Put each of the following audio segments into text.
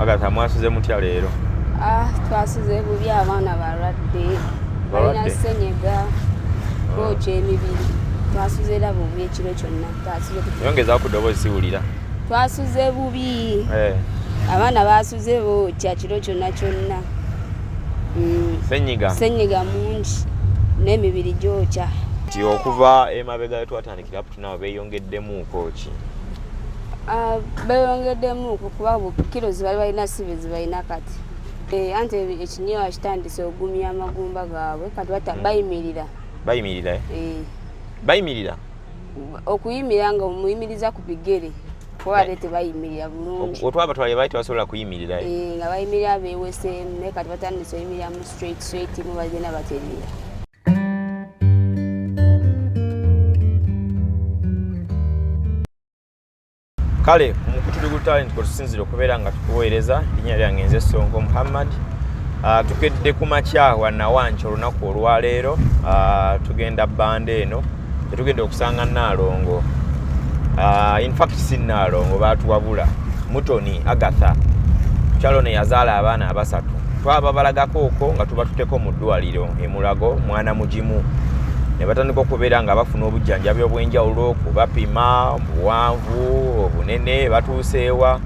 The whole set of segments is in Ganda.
Agatha mwasuze mutya leero? Twasuze bubi abaana balwadde. Balina ssenyiga booca emibiri. Twasuze era bubi ekiro kyonna. Yongeza ku ddoboozi siwulira. Twasuze bubi. Abaana basuze booca kiro kyonna kyonna. Ssenyiga mungi n'emibiri gyokya. Ti okuva emabega twatandikira tunawo beeyongeddemuuko ki? Beeyongeddemu kuba kilo zibali balina sibe zibalina kati. Anti ekinyewa kitandise ogumya amagumba gaabwe kati bayimirira. Bayimirira? Bayimirira? Okuyimirira nga omuyimiriza ku bigere. Kuba tebayimirira bulungi. Otwaba twali baali tebasobola kuyimirira? Nga bayimirira beeweseemu naye kati batandise oyimiriramu straight mu bagenda baterera. Kale omukutuligu talent kwe tusinzira okubeera nga tukuweereza linnya lyange nze Sonko Muhammad. Tukedde ku makya wannawanki olunaku olwaleero. Tugenda bbanda eno tetugenda okusanga Nnaalongo. In fact si Nnaalongo baatuwabula Mutoni Agatha mukyalo ono eyazaala abaana abasatu. Twaba balagako okwo nga tuba tuteko mu ddwaaliro e Mulago mwana mugimu. Ne batandika okubeera nga bafuna obujjanjabi obw'enjawulo kubapima buwanvu obunene batuuseewa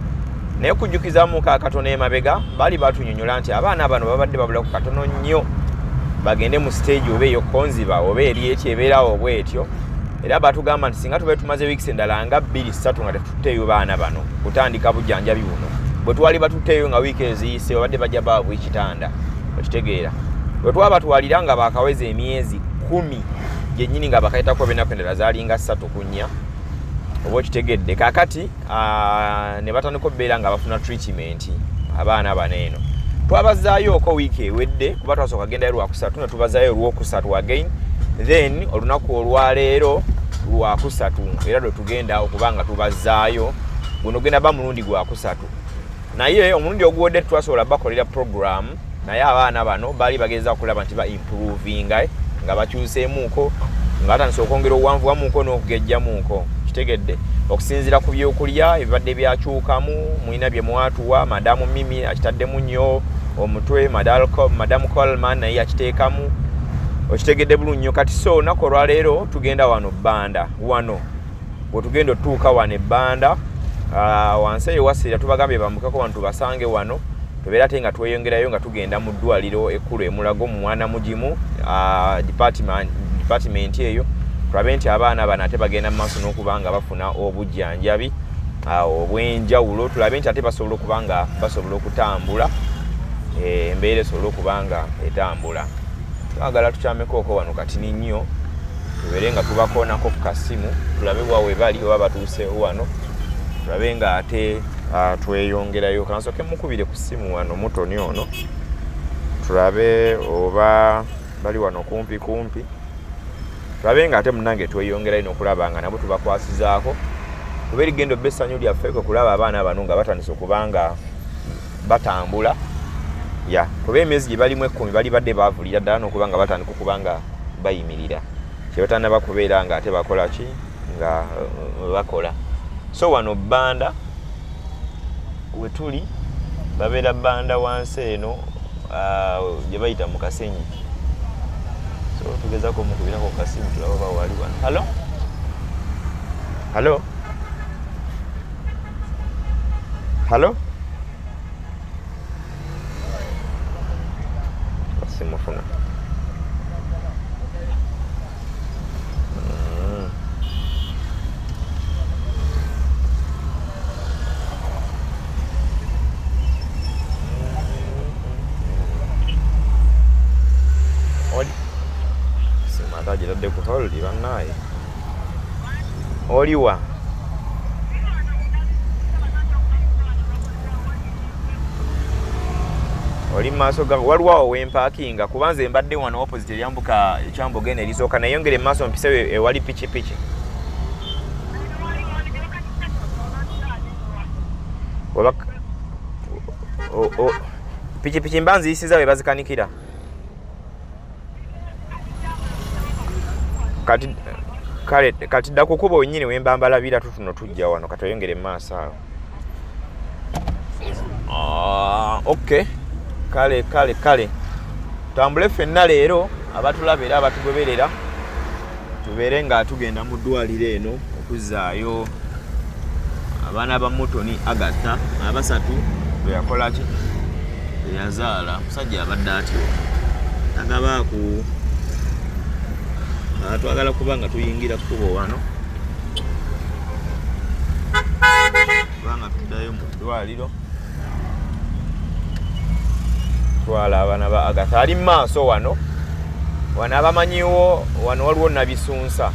naye kujjukizamu katono emabega baali batunyonyola nti abaana bano babadde babula ku katono nnyo bagende mu stage oba eyo konziba oba eri eti ebeerawo bwetyo era batugamba nti singa tubaye tumaze wiikisi endala nga 2-3 nga tetutteeyo baana bano kutandika bujjanjabi buno bwe twali batutteeyo nga wiiki eziyise babadde bajja baavu ekitanda okitegeera bwe twabatwalira nga baakaweza emyezi 10 yennyini nga bakayitako benako endala zaalinga 3 ku 4 oba okitegedde kaakati ne batandika okubeera nga bafuna treatment abaana bano eno twabazzaayooko wiiki ewedde kuba twasooka genda lwakusatu ne tubazaayo olwokusatu again then olunaku olwaleero lwakusatu era lwe tugenda okuba nga tubazzaayo guno genda ba mulundi gwakusatu naye omulundi oguwedde twasobola bakolera program naye abaana bano baali bageza okulaba nti ba improvinga nga bakyuseemuuko nga batandise okwongera obuwanvu wamuuko n'okugejjamuuko kitegedde okusinziira ku byokulya ebibadde byakyukamu mulina bye mwatuwa madamu Mimi akitaddemu nnyo omutwe madamu Coleman naye akiteekamu okitegedde bulungi nnyo kati so olunaku olwaleero tugenda wano bbanda wano bwe tugenda otuuka wano ebbanda wansi eyo wasirira tubagambye bambukako wano tubasange wano tubeera ate nga tweyongerayo nga tugenda mu ddwaaliro ekkulu e Mulago mu mwana mugimu department eyo tulabe nti abaana bano ate bagenda mu maaso n'okuba nga bafuna obujjanjabi obw'enjawulo tulabe nti ate basobola okuba nga basobola okutambula embeera esobola okuba nga etambula twagala tukyamekooko wano katini nnyo tubeere nga tubakoonako ku kasimu tulabe wawe bali oba batuuseewo wano tulabe nga ate tweyongerayo kansoke mukubire ku simu wano Mutoni ono tulabe oba bali wano kumpi tulabe nga ate munange tweyongerayo n'okulaba nga nabo tubakwasizaako kuba erigendo bba essanyu lyaffe kulaba abaana bano nga batandise okuba nga batambula kuba emyezi gye balimu 10 bali badde baavulira ddala n'okuba nga batandika okuba nga bayimirira kyebatannaba kubeera nga ate bakola ki nga bakola so wano bbanda we tuli babeera bbanda wansi eno gye bayita mu kasenyi so tugezako mukubirako ku kasimu tulaba bawali wano halo simufuna simatagiradde ku holdi bannaye oliwa oli maaso ga waliwo wempaakinga kuba nze mbadde wano opposite eryambuka ekyambuga eno erisooka nayongere emaaso mpiseyo ewali pikipiki pikipiki mba nziyisiza we bazikanikira kati dda kukuba wennyini wemba mbalabira tutuno tujja wano katoyongere emaaso awo Okay. Kale. Tambule ffenna leero abatulaba era abatugoberera tubeere nga tugenda mu ddwaaliro eno okuzaayo abaana ba Mutoni Agatha abasatu bwe yakola ki Eyazaala musajja abadde atyo tagabaaku twagala kuba nga tuyingira kkubo wano kubanga tuddayo mu ddwaaliro twala abaana ba Agatha ali mu maaso wano abamanyiwo wano waliwo nabisunsa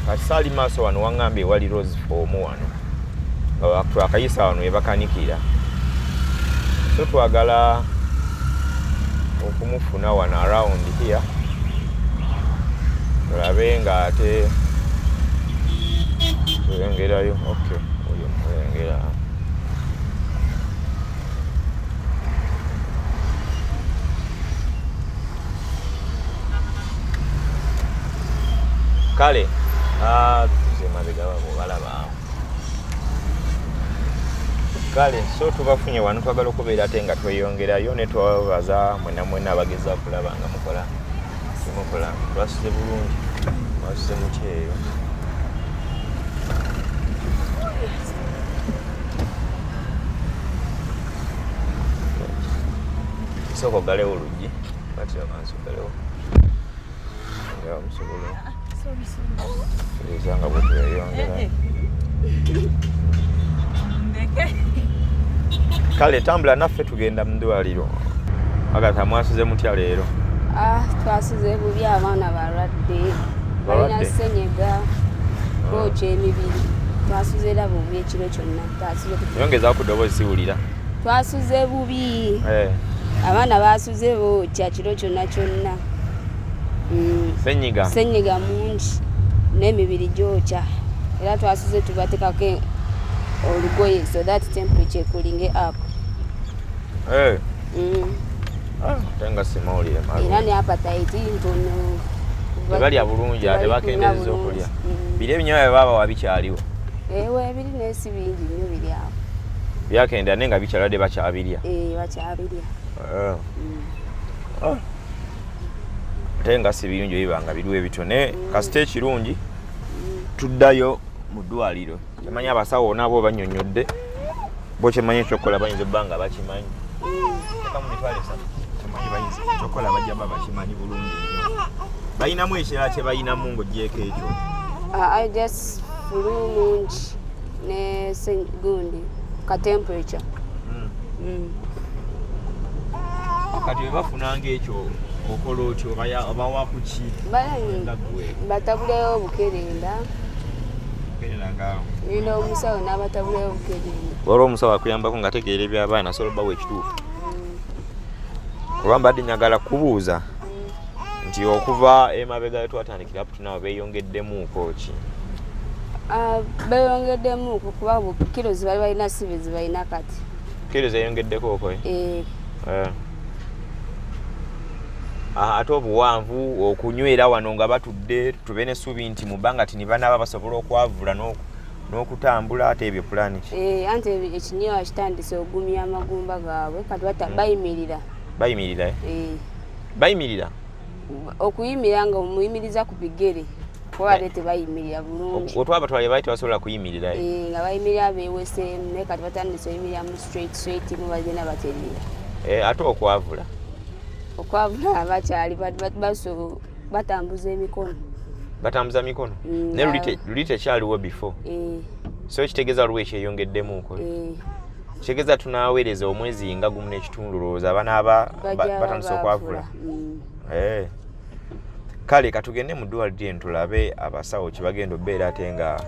kati saali mu maaso wano waŋŋambye wali Rose Fomu wano nga twakayisa wano webakanikira so twagala okumufuna wano around here tulabe nga ate tuyongerayo okay oyo muyongera kale zemabega babo balaba kale so tubafunye wano twagala okubeera ate nga tweyongerayo ne twababaza mwena abageza okulaba nga mukola simukola twasuze bulungi twasuze mukyeyo soko galewo oluggi batira mansi galewo nga musobolo nga bwetweyongera kale tambula naffe tugenda mu ddwaaliro Agatha mwasuze mutya leero twasuze bubi abaana balwadde balina ssenyiga bookya emibiri twasuze era bubi ekiro kyonna yongeza ku ddoboozi siwulira twasuze bubi abaana basuze bookya kiro kyonna ssenyiga mungi n'emibiri gyokya era twasuze tubatekako olugoye so that temperature ekulinge up tenga simawulire era ne appetite ntono tebalya bulungi ate bakendezeza okulya biri ebinyeebwa bye babawa bikyaliwo biri n'esi bingi nnyo biri awo byakenda naye nga bikyaladde bakyabirya bakyabirya ate nga si birungi biba nga biriwo ebitone kasita ekirungi tuddayo mu ddwaaliro temanyi abasawo nabo banyonyodde bo kyemanyi ekyokukola bayinza obba nga bakimanyi temanyi bayinza ekyokukola bajja ba bakimanyi bulungi bayinamu ekirala kye bayinamu ng'ogyeko ekyo just fulu mungi ne gundi ka temperature kati bwe bafunanga ekyo okola otyo obawa ku ki batabuleyo obukerenda nina omusawo n'abatabuleyo obukerenda waliwo omusawo akuyambako nga tegeera ebyabaana asobola obbawa ekituufu kuba mbadde njagala kubuuza nti okuva emabega wetwatandikira aputunawo beeyongeddemuuko ki beeyongeddemuuko kuba kilo zibali balina sibe zibalina kati kilo zeyongeddeko okoye ate obuwanvu okunywera wano nga batudde tube n'essuubi nti mu bbanga ti nibanaba basobola okwavula n'okutambula ate ebyo pulaani ki anti ekinywa kitandise ogumya amagumba gaabwe kati bayimirira bayimirira okuyimirira nga omuyimiriza ku bigere kuba ate tebayimirira bulungi otwaba batwale baali tebasobola kuyimirira nga bayimirira beeweseemu naye kati batandise oyimirira mu straight mu bagenda baterera ate okwavula abakyali batambuza emikono batambuza mikono naye luli tekyaliwo before so ekitegeeza waliwo ekyeyongeddemuuko kitegeeza tunaaweereza omwezi nga gumu n'ekitundu lowooza abanaaba batandise okwavula kale katugende mu ddwaaliro eno tulabe abasawo kye bagenda obbeera ate nga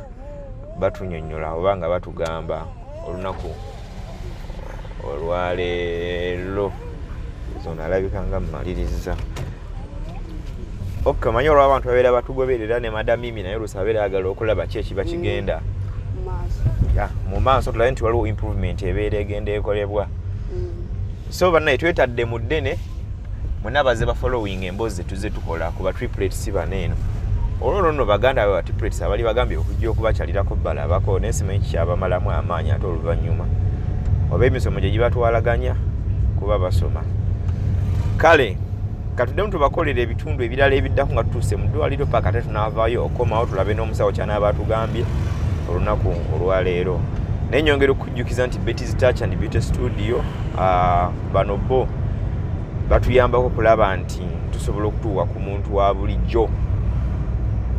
batunyonnyola oba nga batugamba olunaku olwaleero zona alabika nga mmaliriza manyi olwa abantu babeera batugoberera ne madam Mimi naye oluusi abeera ayagala okulaba ki ekiba kigenda mu maaso tulabe nti waliwo improvement ebeera egenda ekolebwa so bannaye twetadde mu ddene mwena baze bafollowing emboozi tuze tukola kuba triplets baneeno olwo nno baganda be triplets abali bagambye okujja okubakyalirako balabako naye simanyi kikyabamalamu amaanyi ate oluvannyuma oba emisomo gye gibatwalaganya kuba basoma. Kale katuddemu tubakolera ebitundu ebirala ebiddako nga tutuuse mu ddwaliro paka ate tunaavaayo okomawo tulabe n'omusawo kyanaaba atugambye olunaku olwaleero. Naye nyongera okujjukiza nti Betty's Touch and Beauty Studio bano bo batuyambako kulaba nti tusobola okutuuka ku muntu wa bulijjo.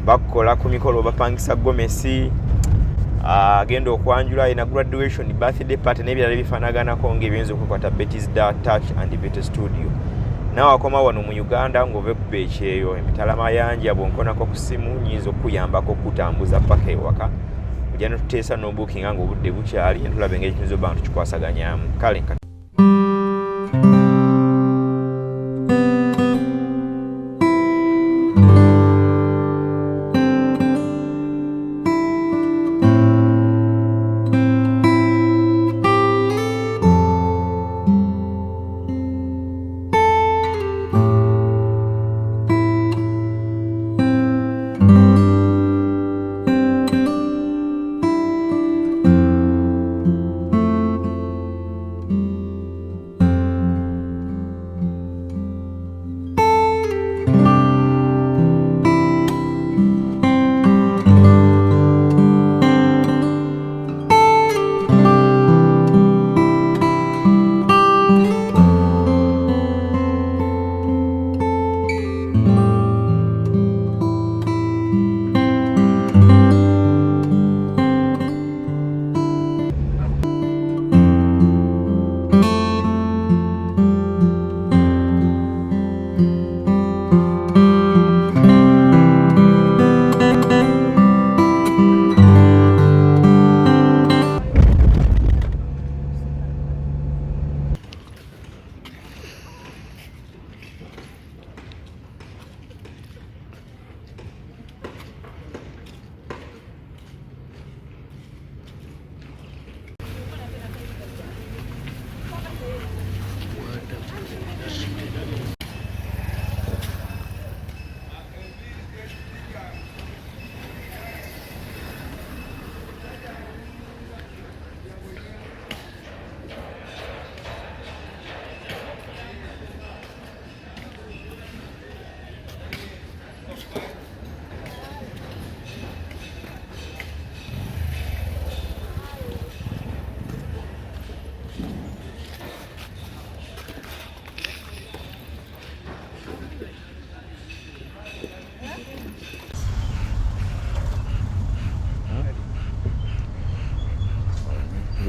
Bakola ku mikolo bapangisa gomesi, agenda okwanjula ina graduation, birthday party n'ebirala bifaanaganako ng'ebiyinza okukwata Betty's Touch and Beauty Studio. Naawe akoma wano mu Uganda ng'ove ku beeki eyo emitala mayanja bw'onkonako ku ssimu nnyinza okuyambako okutambuza paka ewaka. Ojja n'otuteesa n'obuukinga ng'obudde bukyali ntulabe engeri tuyinza obba nga tukikwasaganyamu. Kale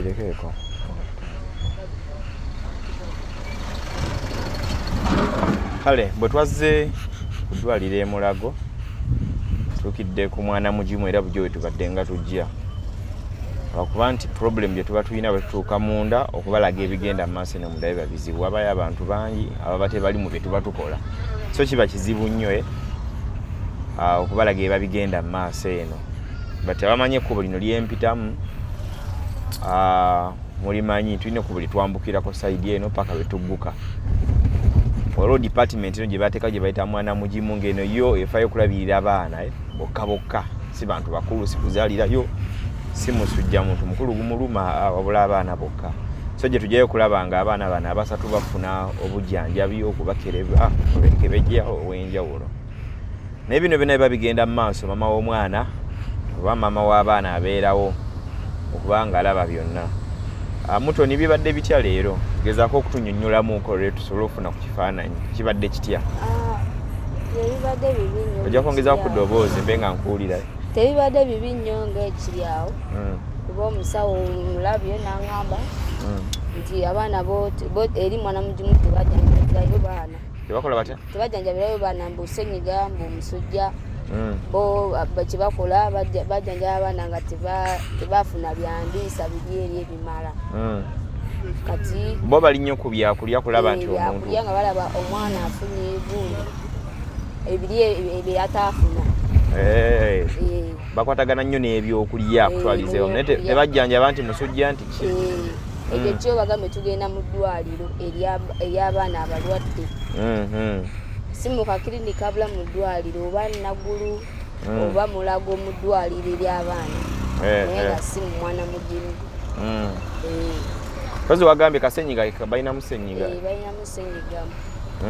birekeeko. Kale bwe twazze ku ddwaliro e Mulago tukidde ku mwana mugimu era bujo bwe tubadde nga tujja lwakuba nti problem gye tuba tulina bwe tutuuka munda okubalaga ebigenda mu maaso eno mudabe bizibu. Wabayo abantu bangi ababa tebali mu bye tuba tukola, so kiba kizibu nnyo okubalaga eba bigenda mu maaso eno. Bati abamanye ekkubo lino lyempitamu mulimanyi tulina ekkubo litwambukirako sayidi eno paka bwe tugguka. Olwo department eno gye bateeka gye bayita mwana mugimu ng'eno yo efaayo okulabirira abaana bokka bokka, si bantu bakulu, si kuzaalirayo, si musujja muntu mukulu gumuluma, wabula abaana bokka. So gye tujjayo okulaba nga abaana bano abasatu bafuna obujjanjabi, okubakereba, okubekebejja ow'enjawulo. Naye bino byonna biba bigenda mu maaso mama w'omwana oba mama w'abaana abeerawo okuba nga alaba byonna. Mutoni bibadde bitya leero? Gezaako okutunnyonnyolamuko olwo tusobole okufuna ku kifaananyi. Kibadde kitya? Tebibadde bibi nnyo. Ojja kwongezaako ku ddoboozi mbe nga nkuwulira. Tebibadde bibi nnyo ng'ekiri awo. Kuba omusawo mulabye n'aŋŋamba nti abaana bo eri mwana mugimu tebajjanjabirayo baana. Tebakola batya? Tebajjanjabirayo baana mbu ssenyiga, mbu omusujja. Bo kye bakola bajjanjaba abaana nga tebafuna byandiisa biri eri ebimala. Kati bo bali nnyo ku byakulya kulaba nti omuntu byakulya nga balaba omwana afunye ebibundo ebiri ebyataafuna. Bakwatagana nnyo n'ebyokulya kutwalizeewo naye tebajjanjaba nti musujja nti ki. Ekyo kyo bagambe tugenda mu ddwaliro ery'abaana abalwadde. Si mu kakilinika abula mu ddwaliro oba Nagulu oba Mulago mu ddwaliro ery'abaana naye nga si mu mwana mugimu. Kozi wagambye kasenyiga balina musenyiga. Balina musenyiga.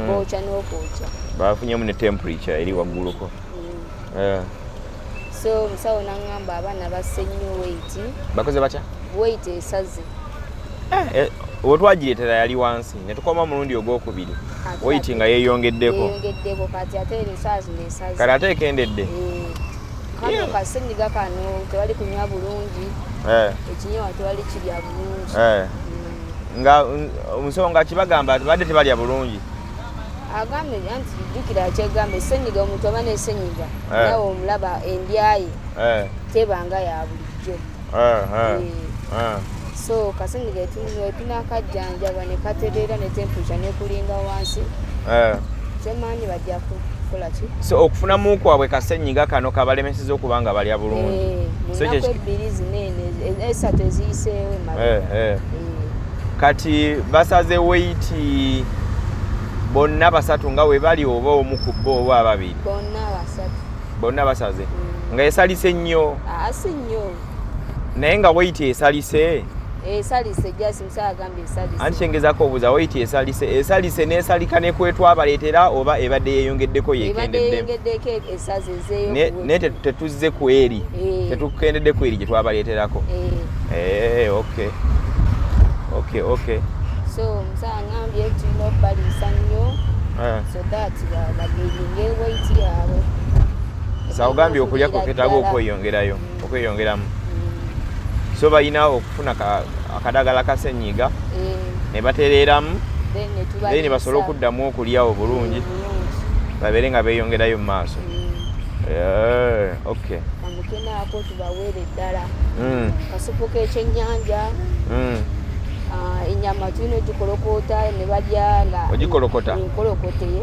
Bookya n'okwokya. Bafunyemu ne temperature eri wagguluko. So musawo n'angamba abaana basse nnyo weight. Bakoze batya? Weight esaze. Otwagireetera yali wansi ne tukoma mulundi ogwokubiri. Weight nga yeeyongeddeko. Yeeyongeddeko kati ate esaze n'esaze. Kale ate ekendedde. Kano kasenyiga kano tewali kunywa bulungi. Ekinyewa tewali kirya bulungi. Nga omusonga kibagamba badde tebalya bulungi. Agambe anti jjukira kyegamba essenyiga omuntu aba n'essenyiga nawe omulaba endyaye tebanga ya bulijjo. So kasenyiga tunakajjanjaba ne katereera ne temperature n'ekulinga wansi kyemaanyi bajja kukola ki? So okufunamu kwabwe kasenyiga kano kabalemeseza okuba nga balya bulungi. Munaku ebbiri zineene esatu eziyiseewo emala. Kati basaze weight bonna basatu nga we bali oba omu ku bo oba ababiri? Bonna basaze. Nga esalise nnyo? Si nnyo. Naye nga weight esalise? Esalise jasi musawo agambye esalise. Anti kyengezako obuuza weight esalise n'esalika ne kwetwabaleetera oba ebadde yeeyongeddeko yeekendedde? Ebadde yeeyongeddeko esaze ezeeyo. Naye tetuzze ku eri? Tetukendedde ku eri gye twabaleeterako? Okay. So musawo angambye tulina okubaliisa nnyo so that bageeringe weight yaabwe. Sawa ogambye okulyako ketaaga okweyongeramu. So balina okufuna akadagala kasenyiga ne batereeramu then ne basobole okuddamu okulya obulungi babeere nga beeyongerayo mu maaso. Bamukenaako tubaweere eddala kasupu k'ekyennyanja. Enyama tulina ogikolokota ne balya nga ogikolokota nkolokoteye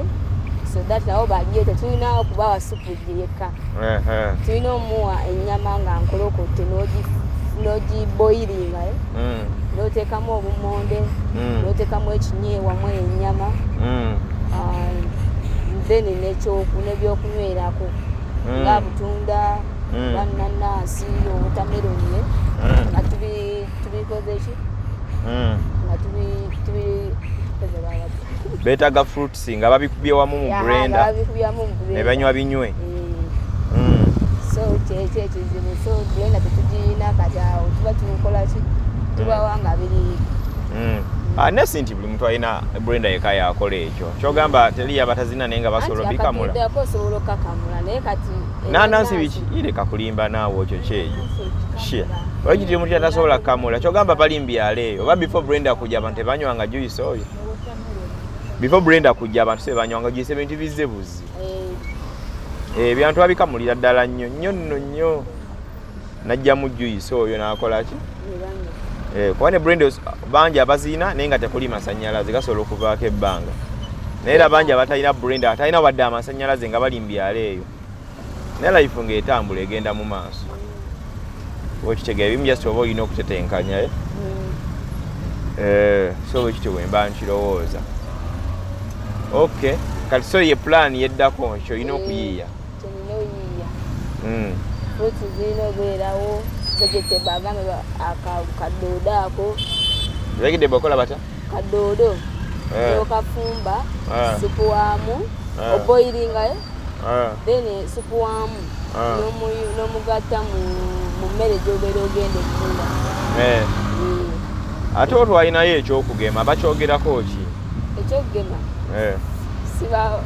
so that nabo balye tetulina okubawa supu gyekka. Tulina omuwa ennyama nga nkolokote n'ogiboyiringa n'oteekamu obumonde n'oteekamu ekinyeewa mu ennyama then n'ebyokunywerako nga butunda bannanansi obutameroni nga tubikoze ki nga beetaaga fruits nga babikubye wamu mu blender ne banywa binywe. So kyekyo ekizibu so blender tetugirina kati awo tuba tukola ki tubawa nga biri. Nesi nti buli muntu alina blender yeka yakola ekyo kyogamba teri abatazina naye nga basobola bikamula. Osobola okakamula naye kati nanansi biki ireka kulimba naawe ekyo kyeyo wagiti omuntu atasobola kukamula kyogamba bali mbyalo eyo oba before blender kujja abantu tebanywanga juice oyo. Before blender kujja abantu tebanywanga juice ebintu bizze buzi. Ebyantu babikamulira ddala nnyo najjamu juice oyo n'akola ki? Kuba ne blender bangi abaziina naye nga tekuli masannyalaze gasobola okuvaako ebbanga. Naye era bangi abatalina blender atalina wadde amasannyalaze nga bali mbyalo eyo. Naye life ng'etambula egenda mu maaso. Okitegeera ebimu just oba olina okutetenkanya so bwekityo bwe mba nkirowooza. Kati so ye plan yeddako nkyo olina okuyiiya. Fruits zirina obeerawo vegetable agambe kadoodo ako. Vegetable okola batya? Kadoodo okafumba supu waamu oboyiringa then supu waamu n'omugatta mu mmere gy'obeera ogenda okufuna. Ate otwalinayo ekyokugema bakyogerako ki? Ekyokugema siba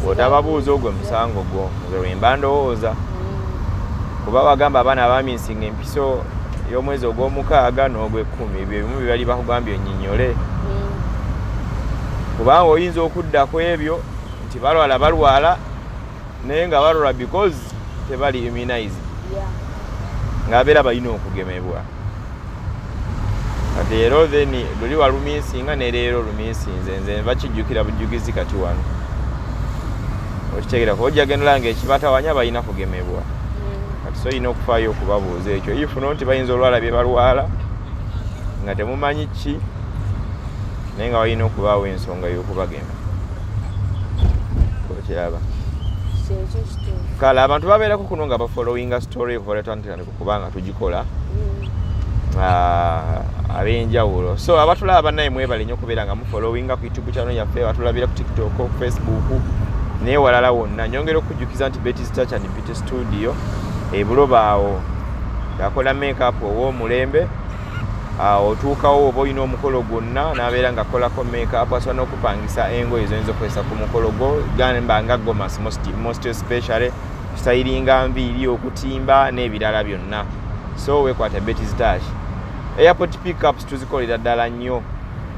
otababuuza ogwo musango gwo nze lwemba ndowooza kuba bagamba abaana abamisinga empiso y'omwezi ogw'omukaaga n'ogw'ekkumi ebyo ebimu bye bali bakugambye onnyinyole kubanga oyinza okudda ku ebyo nti balwala naye nga balwala because tebali immunized ng'abeera balina okugemebwa. Kati leero then luli walumisinga ne leero lumisinze nze bakijjukira bujjukizi kati wano okitegeera kuba ojja gendera ng'ekibatawanya balina kugemebwa. Kati so olina okufaayo okubabuuza ekyo ifuno nti bayinza olwala bye balwala nga temumanyi ki naye nga balina okubaawo ensonga y'okubagema. Okiraba kale abantu babeerako kuno nga bafollowinga story okuva letandika kubanga tugikola ab'enjawulo. So abatulaba bannaye mwebale nnyo okubeera nga mufollowinga ku YouTube channel yaffe, abatulabira ku TikTok, ku Facebook n'ewalala wonna. Nyongera okujjukiza nti Betty's Touch and Beauty Studio Buloba awo yakola make-up ow'omulembe. Otuukawo oba olina omukolo gwonna n'abeera ng'akolako make-up, asobola n'okupangisa engoye zoyinza okukozesa ku mukolo gwo, gamba nga gomas most especially stylinga nviiri, okutimba n'ebirala byonna. So wekwata Betty's Touch. Airport pickups tuzikolera ddala nnyo.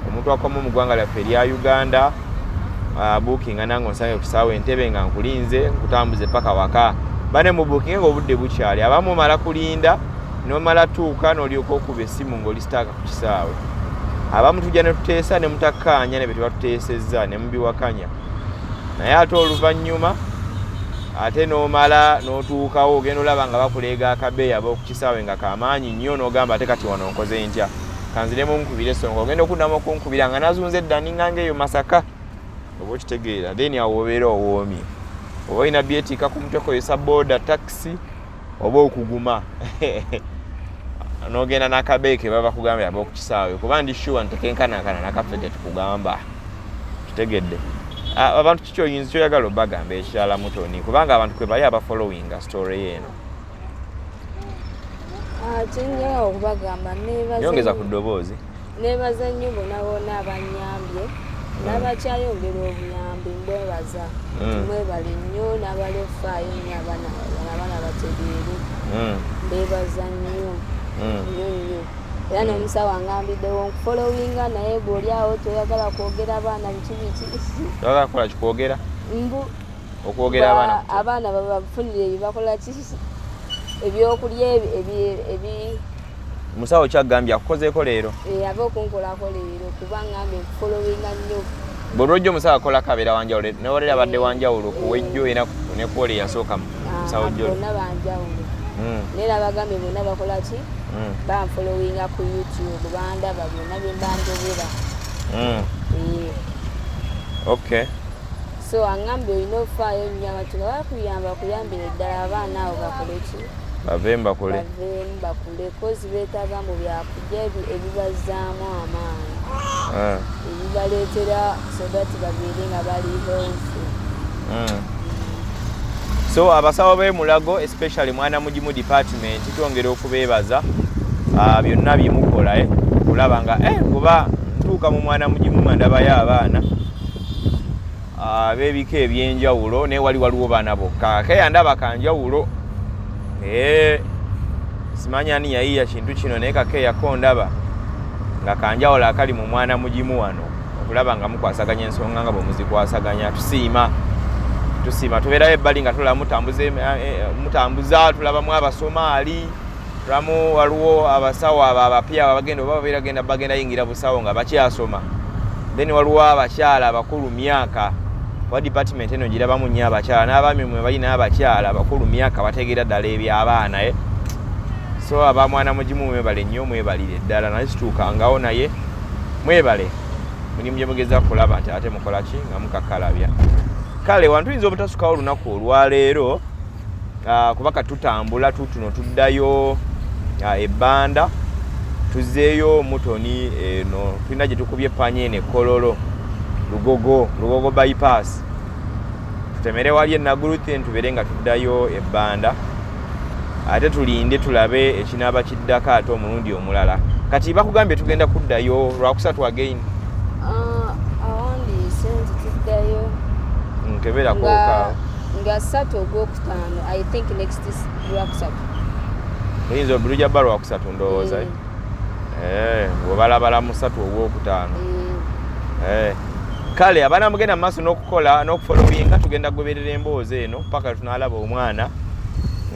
Omuntu akoma mu ggwanga lyaffe erya Uganda, booking nange onsange ku kisaawe Entebbe nga nkulinze nkutambuze paka waka. Bane mu booking ng'obudde bukyali, abamu omala kulinda n'omala tuuka n'olyoka okuba essimu ng'oli sitaaka ku kisaawe. Abamu tujja ne tuteesa ne mutakkaanya ne bye tubatuteesezza ne mubiwakanya. Naye ate oluvannyuma ate n'omala n'otuukawo ogenda olaba nga bakuleega akabeeyi ab'oku kisaawe nga kamaanyi nnyo n'ogamba ate kati wano nkoze ntya, kanziremu nkubire songa, ogenda okuddamu okunkubira nga nazunze eddani ngange eyo Masaka, oba okitegeera, then awo obeera owoomye. Oba olina byetika ku mutwe kozesa booda, taxi oba okuguma n'ogenda n'akabeeyi ke baba bakugambye ab'oku kisaawe, kuba ndi sure ntekenkanankana nakaffe tetukugamba. Kitegedde? Abantu kiki oyinza kyoyagala obagamba ekirala Mutoni, kubanga abantu kwe bali abafollowinga story eno? Kyenjagala okubagamba yongeza ku ddoboozi. Neebaza nnyo bonna bonna abanyambye n'abakyayongera obuyambi, mbwebaza. Mwebale nnyo n'abalefaayo nnyo abaana bategeere. Mbeebaza nnyo nnyo. Era n'omusawo angambiddewo nkufollowinga naye bw'oli awo toyagala kwogera abaana biki. Toyagala kukola kikwogera? Okwogera abaana babafunire ebibakola ki ebyokulya Musawo kyagambye akukozeeko leero? Aba okunkolako leero kuba ngambye nkufollowinga nnyo. Bw'olwojja omusawo akolako abeera wanjawulo, newolera abadde wanjawulo ku wejjo era ne kwole yasooka musawo jjo. Bonna banjawulo. Neera bagambye bonna bakola ki? Banfollowinga ku YouTube, bandaba byonna bye mbanjogera. Okay. So angambye olina ofaayo nnyo abantu nga bakuyamba kuyambira eddala abaana abo bakole ki? Baveemu bakule. Kozi beetaaga mu byakujja ebibazzaamu amaanyi. Ebibaleetera so that babeere nga bali healthy. So abasawo b'e Mulago especially mwana mugimu department twongera okubeebaza byonna bye mukola kulaba nga kuba ntuuka mu mwana mugimu mandabayo abaana ab'ebika ebyenjawulo naye waliwo baana bokka keyandaba kanjawulo simanya ani yayiya kintu kino naye kakeyako ndaba nga kanjawulo akali mu mwana mugimu wano okulaba nga mukwasaganya ensonga nga bwe muzikwasaganya tusiima tubeerayo ebbali nga tulaba mutambuza tulabamu Abasomaali, tulabamu waliwo abasawo abapya bagenda yingira busawo nga bakyasoma, then waliwo abakyala abakulu myaka wa department eno girabamu nnyo abakyala n'abaami mwe balina abakyala abakulu myaka bategeera ddala eby'abaana so abamwana mugimu mwebale nnyo, mwebalire ddala naye situukangawo naye mwebale mulimu gye mugeza kulaba nti ate mukola ki nga mukakkalabya. Kale wano tuyinza obutasukawo olunaku olwaleero kubaka tutambula tutuno tuddayo ebbanda tuzeeyo Mutoni eno tulina gye tukubye Panyene Kololo Lugogo bypass tutemere wali Naguruthe tubeere nga tuddayo ebbanda ate tulinde tulabe ekinaaba kiddako ate omulundi omulala. Kati bakugambye tugenda kuddayo lwakusatu again? Awandi sense tuddayo nkebera koka nga 3 Ogwokutaano, I think next is lwakusatu. Oyinza obulujja bba lwakusatu ndowooza bwebalabala mu 3 Ogwokutaano. Kale abaana mugenda mu maaso n'okukola n'okufollowinga tugenda kugoberera emboozi eno paka tunaalaba omwana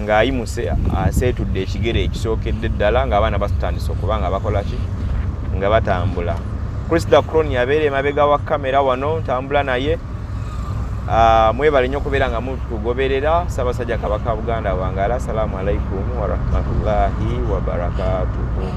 ng'ayimuse aseetudde ekigere ekisookedde ddala ng'abaana batandise okuba nga bakola ki nga batambula. Krista Crony abeera emabega wa kamera wano ntambula naye. Mwebale nnyo okubeera nga mutugoberera. Ssaabasajja Kabaka Buganda wange. Assalamu alaikum wa rahmatullahi wa barakatuhu.